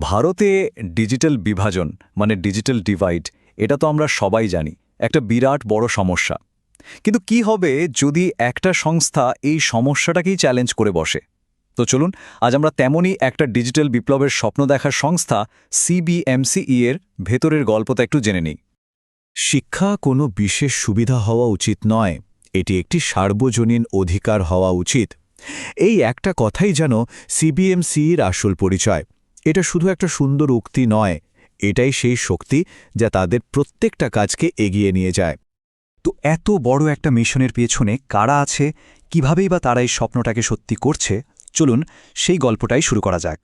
ভারতে ডিজিটাল বিভাজন মানে ডিজিটাল ডিভাইড এটা তো আমরা সবাই জানি একটা বিরাট বড় সমস্যা। কিন্তু কি হবে যদি একটা সংস্থা এই সমস্যাটাকেই চ্যালেঞ্জ করে বসে? তো চলুন আজ আমরা তেমনই একটা ডিজিটাল বিপ্লবের স্বপ্ন দেখার সংস্থা সিবিএমসিই এর ভেতরের গল্পটা একটু জেনে নিই। শিক্ষা কোনো বিশেষ সুবিধা হওয়া উচিত নয়, এটি একটি সার্বজনীন অধিকার হওয়া উচিত। এই একটা কথাই যেন সিবিএমসির আসল পরিচয়। এটা শুধু একটা সুন্দর উক্তি নয়, এটাই সেই শক্তি যা তাদের প্রত্যেকটা কাজকে এগিয়ে নিয়ে যায়। তো এত বড় একটা মিশনের পেছনে কারা আছে, কিভাবেই বা তারা এই স্বপ্নটাকে সত্যি করছে, চলুন সেই গল্পটাই শুরু করা যাক।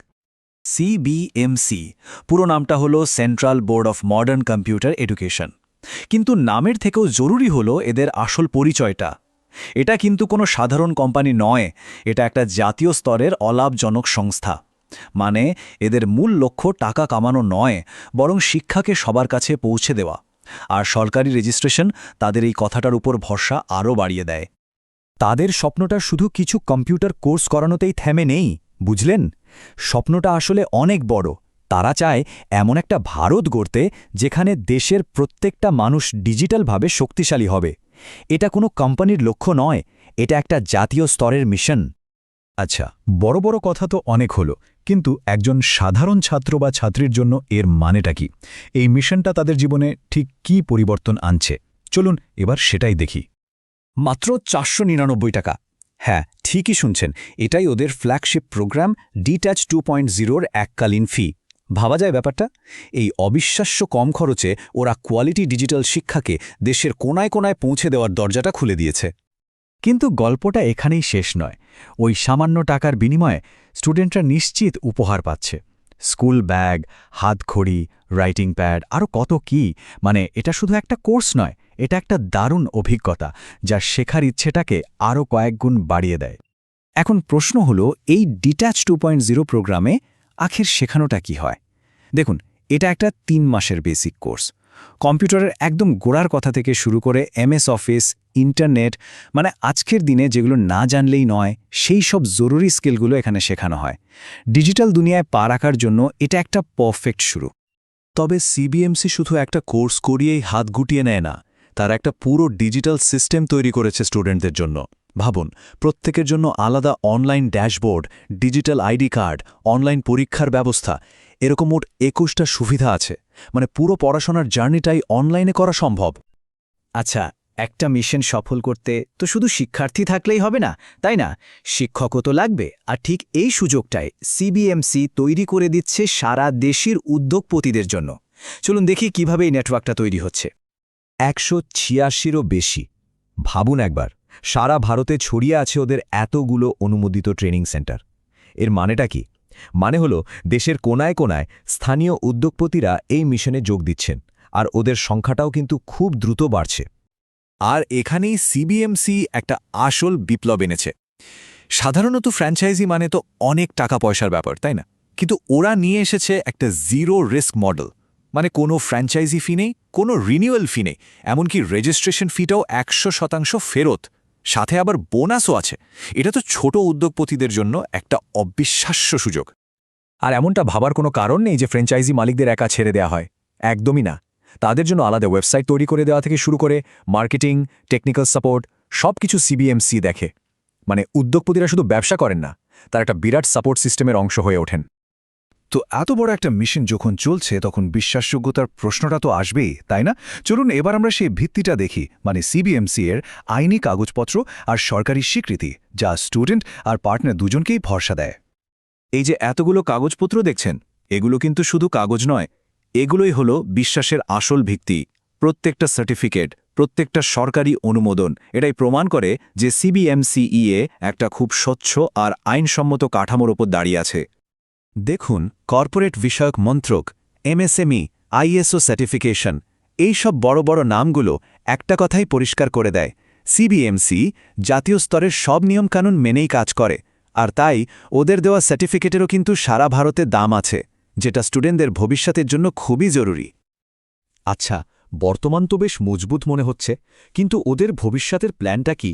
সিবিএমসি পুরো নামটা হলো central board of modern computer education. কিন্তু নামের থেকেও জরুরি হলো এদের আসল পরিচয়টা। এটা কিন্তু কোনো সাধারণ কোম্পানি নয়, এটা একটা জাতীয় স্তরের অলাভজনক সংস্থা। মানে এদের মূল লক্ষ্য টাকা কামানো নয়, বরং শিক্ষাকে সবার কাছে পৌঁছে দেওয়া। আর সরকারি রেজিস্ট্রেশন তাদের এই কথাটার উপর ভরসা আরও বাড়িয়ে দেয়। তাদের স্বপ্নটা শুধু কিছু কম্পিউটার কোর্স করানোতেই থেমে নেই, বুঝলেন? স্বপ্নটা আসলে অনেক বড়। তারা চায় এমন একটা ভারত গড়তে যেখানে দেশের প্রত্যেকটা মানুষ ডিজিটালভাবে শক্তিশালী হবে। এটা কোনো কোম্পানির লক্ষ্য নয়, এটা একটা জাতীয় স্তরের মিশন। আচ্ছা, বড় বড় কথা তো অনেক হলো, কিন্তু একজন সাধারণ ছাত্র বা ছাত্রীর জন্য এর মানেটা কি? এই মিশনটা তাদের জীবনে ঠিক কী পরিবর্তন আনছে? চলুন এবার সেটাই দেখি। মাত্র 499 টাকা। হ্যাঁ, ঠিকই শুনছেন, এটাই ওদের ফ্ল্যাগশিপ প্রোগ্রাম ডিট্যাচ 2.0-র এককালীন ফি। ভাবা যায় ব্যাপারটা? এই অবিশ্বাস্য কম খরচে ওরা কোয়ালিটি ডিজিটাল শিক্ষাকে দেশের কোনায় কোনায় পৌঁছে দেওয়ার দরজাটা খুলে দিয়েছে। কিন্তু গল্পটা এখানেই শেষ নয়। ওই সামান্য টাকার বিনিময়ে স্টুডেন্টরা নিশ্চিত উপহার পাচ্ছে। স্কুল ব্যাগ, হাতঘড়ি, রাইটিং প্যাড, আরও কত কি। মানে এটা শুধু একটা কোর্স নয়, এটা একটা দারুণ অভিজ্ঞতা যা শেখার ইচ্ছেটাকে আরও কয়েক গুণ বাড়িয়ে দেয়। এখন প্রশ্ন হলো, এই ডিট্যাচ 2.0 প্রোগ্রামে আখের শেখানোটা কি হয়? দেখুন, এটা একটা 3 মাসের বেসিক কোর্স। কম্পিউটারের একদম গোড়ার কথা থেকে শুরু করে এমএস অফিস, ইন্টারনেট, মানে আজকের দিনে যেগুলো না জানলেই নয় সেই সব জরুরি স্কিলগুলো এখানে শেখানো হয়। ডিজিটাল দুনিয়ায় পা রাখার জন্য এটা একটা পারফেক্ট শুরু। তবে সিবিএমসি শুধু একটা কোর্স করিয়েই হাত গুটিয়ে নেয় না, তারা একটা পুরো ডিজিটাল সিস্টেম তৈরি করেছে স্টুডেন্টদের জন্য। ভাবুন, প্রত্যেকের জন্য আলাদা online dashboard, digital ID card, online পরীক্ষার ব্যবস্থা, এরকম মোট 21টা সুবিধা আছে। মানে পুরো পড়াশোনার জার্নিটাই অনলাইনে করা সম্ভব। আচ্ছা, একটা মিশন সফল করতে তো শুধু শিক্ষার্থী থাকলেই হবে না, তাই না? শিক্ষকও তো লাগবে। আর ঠিক এই সুযোগটাই সিবিএমসি তৈরি করে দিচ্ছে সারা দেশের উদ্যোগপতিদের জন্য। চলুন দেখি কিভাবে এই নেটওয়ার্কটা তৈরি হচ্ছে। 186-রও বেশি। ভাবুন একবার, সারা ভারতে ছড়িয়ে আছে ওদের এতগুলো অনুমোদিত ট্রেনিং সেন্টার। এর মানেটা কি? মানে হলো দেশের কোনায় কোনায় স্থানীয় উদ্যোগপতিরা এই মিশনে যোগ দিচ্ছেন, আর ওদের সংখ্যাটাও কিন্তু খুব দ্রুত বাড়ছে। আর এখানেই সিবিএমসি একটা আসল বিপ্লব এনেছে। সাধারণত ফ্র্যাঞ্চাইজি মানে তো অনেক টাকা পয়সার ব্যাপার, তাই না? কিন্তু ওরা নিয়ে এসেছে একটা জিরো রিস্ক মডেল। মানে কোনো ফ্র্যাঞ্চাইজি ফি নেই, কোনো রিনিউয়াল ফি নেই, এমনকি রেজিস্ট্রেশন ফিটাও 100% ফেরত। সাথে আবার বোনাসও আছে। এটা তো ছোট উদ্যোগপতিদের জন্য একটা অবিশ্বাস্য সুযোগ। আর এমনটা ভাবার কোনো কারণ নেই যে ফ্র্যাঞ্চাইজি মালিকদের একা ছেড়ে দেওয়া হয়। একদমই না। তাদের জন্য আলাদা ওয়েবসাইট তৈরি করে দেওয়া থেকে শুরু করে মার্কেটিং, টেকনিক্যাল সাপোর্ট সবকিছু সিবিএমসি দেখে। মানে উদ্যোগপতিরা শুধু ব্যবসা করেন না, তার একটা বিরাট সাপোর্ট সিস্টেমের অংশ হয়ে ওঠেন। তো এত বড় একটা মিশন যখন চলছে তখন বিশ্বাসযোগ্যতার প্রশ্নটা তো আসবেই, তাই না? চলুন এবার আমরা সেই ভিত্তিটা দেখি, মানে সিবিএমসি এর আইনি কাগজপত্র আর সরকারি স্বীকৃতি, যা স্টুডেন্ট আর পার্টনার দুজনকেই ভরসা দেয়। এই যে এতগুলো কাগজপত্র দেখছেন, এগুলো কিন্তু শুধু কাগজ নয়, এগুলোই হলো বিশ্বাসের আসল ভিত্তি। প্রত্যেকটা সার্টিফিকেট, প্রত্যেকটা সরকারি অনুমোদন এটাই প্রমাণ করে যে সিবিএমসিই একটা খুব স্বচ্ছ আর আইনসম্মত কাঠামোর ওপর দাঁড়িয়ে আছে। দেখুন, কর্পোরেট বিষয়ক মন্ত্রক, এমএসএমই, আইএসও সার্টিফিকেশন, এই সব বড় বড় নামগুলো একটা কথাই পরিষ্কার করে দেয়, সিবিএমসি জাতীয় স্তরের সব নিয়মকানুন মেনেই কাজ করে। আর তাই ওদের দেওয়া সার্টিফিকেটেরও কিন্তু সারা ভারতে দাম আছে, যেটা স্টুডেন্টদের ভবিষ্যতের জন্য খুবই জরুরি। আচ্ছা, বর্তমান তো বেশ মজবুত মনে হচ্ছে, কিন্তু ওদের ভবিষ্যতের প্ল্যানটা কি?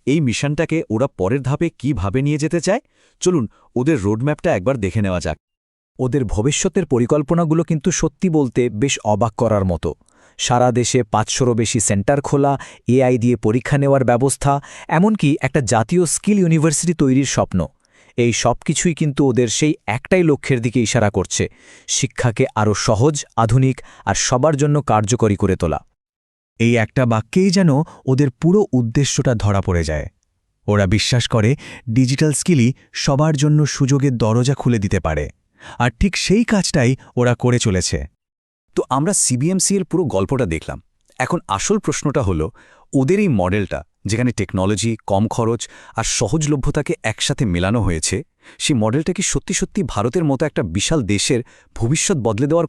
এই মিশনটাকে ওরা পরের ধাপে কিভাবে নিয়ে যেতে চায়? চলুন ওদের রোডম্যাপটা একবার দেখে নেওয়া যাক। ওদের ভবিষ্যতের পরিকল্পনাগুলো কিন্তু সত্যি বলতে বেশ অবাক করার মতো। সারা দেশে 500রও বেশি সেন্টার খোলা, এআই দিয়ে পরীক্ষা নেওয়ার ব্যবস্থা, এমনকি একটা জাতীয় স্কিল ইউনিভার্সিটি তৈরির স্বপ্ন। এই সব কিছুই কিন্তু ওদের সেই একটাই লক্ষ্যের দিকে ইশারা করছে, শিক্ষাকে আরও সহজ, আধুনিক আর সবার জন্য কার্যকরী করে তোলা। এই একটা বাক্যেই যেন ওদের পুরো উদ্দেশ্যটা ধরা পড়ে যায়। ওরা বিশ্বাস করে ডিজিটাল স্কিলই সবার জন্য সুযোগের দরজা খুলে দিতে পারে, আর ঠিক সেই কাজটাই ওরা করে চলেছে। তো আমরা সিবিএমসি এর পুরো গল্পটা দেখলাম। এখন আসল প্রশ্নটা হলো, ওদের এই মডেলটা যেখানে টেকনোলজি, কম খরচ আর সহজলভ্যতাকে একসাথে মেলানো হয়েছে, সেই মডেলটা কি সত্যি সত্যি ভারতের মতো একটা বিশাল দেশের ভবিষ্যৎ বদলে দেওয়ার